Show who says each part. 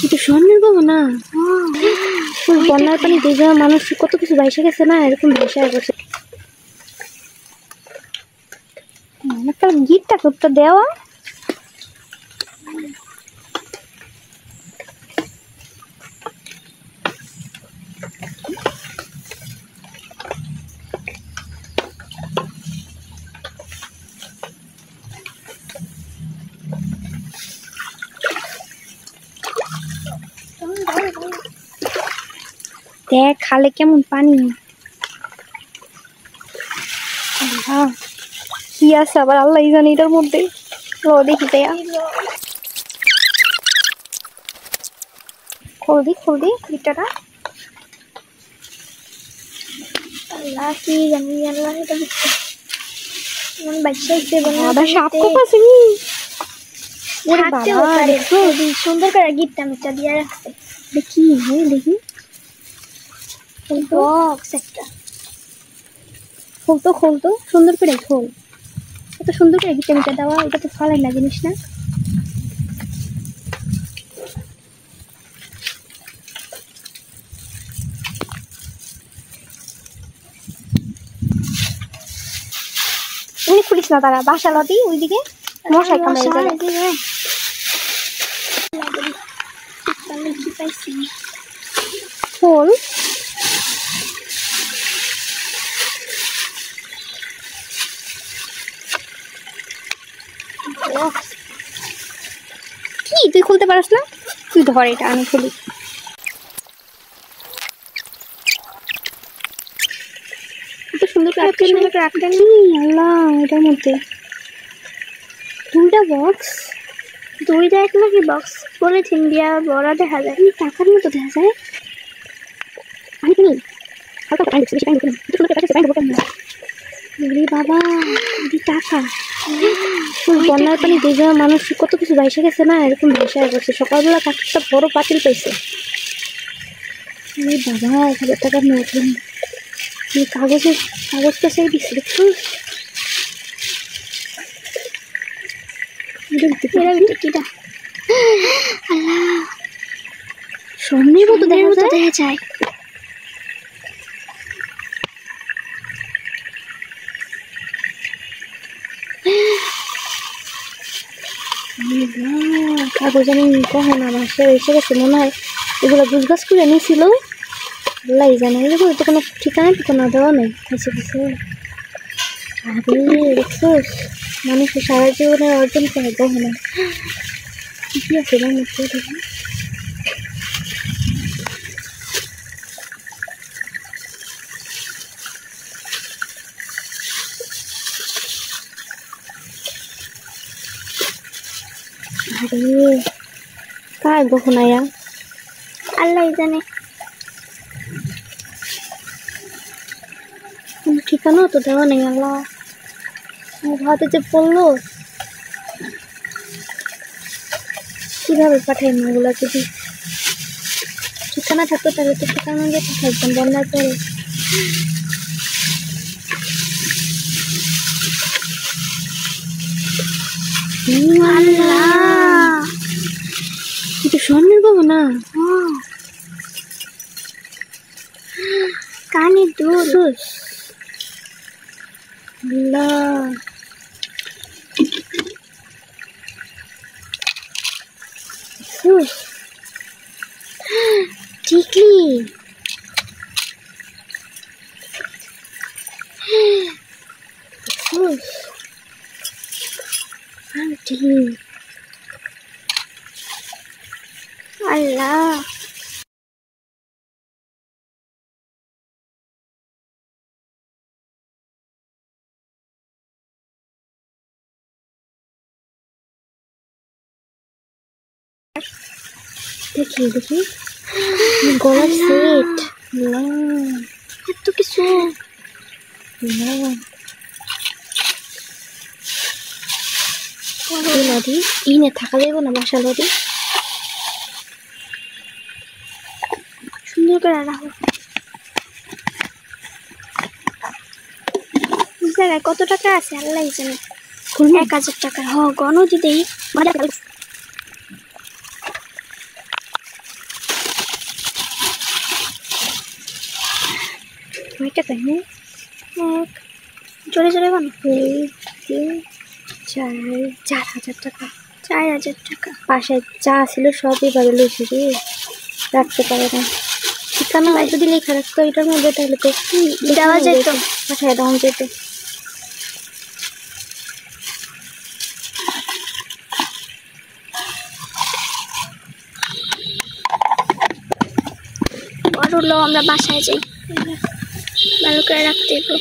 Speaker 1: এটা স্বর্ণের গহনা। বন্যার পানি ভিজা মানুষ কত কিছু ভাইসে গেছে না, এরকম ভাইসা গেছে। একটা গিফটটা করতে দেওয়া দেখ খালে কেমন পানি। কি আছে আবার আল্লাহ জানে এটার মধ্যে। দেখি দেয়া খোল দি গিটাটা। আল্লাহ কি জানি, আল্লাহ এটা বুঝতে মন বাচ্চাইছে বলে আবার সাপ কোপ আছে নি। ওরে বাবা দেখো সুন্দর করে গিফট আমিটা দিয়া রাখছে। দেখি দেখি বক্স একটা। খোল তো সুন্দর করে খোল। এত সুন্দর করে গিফট আমিটা দেওয়া, এটা তো ভালোই না জিনিস না। খুলিস না, তারা বাসা লদি ওইদিকে মশাই কামড়ে যাবে। খোল কি তুই খুলতে পারিস না? তুই ধর এটা, আমি খুলি। সুন্দর করে রাখতে নি। আল্লাহ এটার মধ্যে দুইটা বক্স, দুইটা এক নাকি বক্স পলিথিন দিয়া বড় দেখা যায়, টাকার মতো দেখা যায়। বাবা টাকা। বন্যার পানি ভিজা মানুষ কত কিছু ভাইসে গেছে না, এরকম ভাইসা গেছে। সকালবেলা একটা বড় পাতিল পাইছে। বাবা 1000 টাকার নোট। কাগজটা সেই দিচ্ছে দেখছো। স্বর্ণের মতো দেখা যায়। কাগজ আমি কখন আমার এসে গেছে মনে হয়। এগুলো গুছগাছ করে নিয়েছিল, আল্লাহ জানে। এরকম তো কোনো ঠিকানা ঠিকানা দেওয়া নেই। আরে দেখছোস মানুষের সারা জীবনের অর্জন করে গহনা কি আছে না মধ্যে দেখি। আরে কার গহনা আল্লাহ জানে। ঠিকানা তো দেওয়া নেই। আল্লাহ হাতে যে পড়লো, কিভাবে পাঠাই মাগুলা? যদি ঠিকানা থাকতো তাহলে তো ঠিকানা দিয়ে পাঠাইতাম বন্যার পরে। এটা স্বর্ণের গহনা। কানের দুল। টিকলি আল্লাহ। দেখি গলার সেট। এত কিছু লদি ইনে থাকা যাইব না বাসা লদি। সুন্দর করে রাখো। জায়গায় কত টাকা আছে আল্লাহ জানে। 1000 টাকা হ গণ দিতেই জোরে জোরে বানো 4000 টাকা 4000 টাকা
Speaker 2: পাশে যা ছিল সবই ভাবে লইছি রে রাখতে পারে না ঠিকানা যদি লেখা রাখতো এটার মধ্যে তাহলে তো
Speaker 1: দেওয়া যেত
Speaker 2: পাঠায় দেওয়া যেত
Speaker 1: বড় আমরা বাসায় যাই ভালো করে রাখতে হবে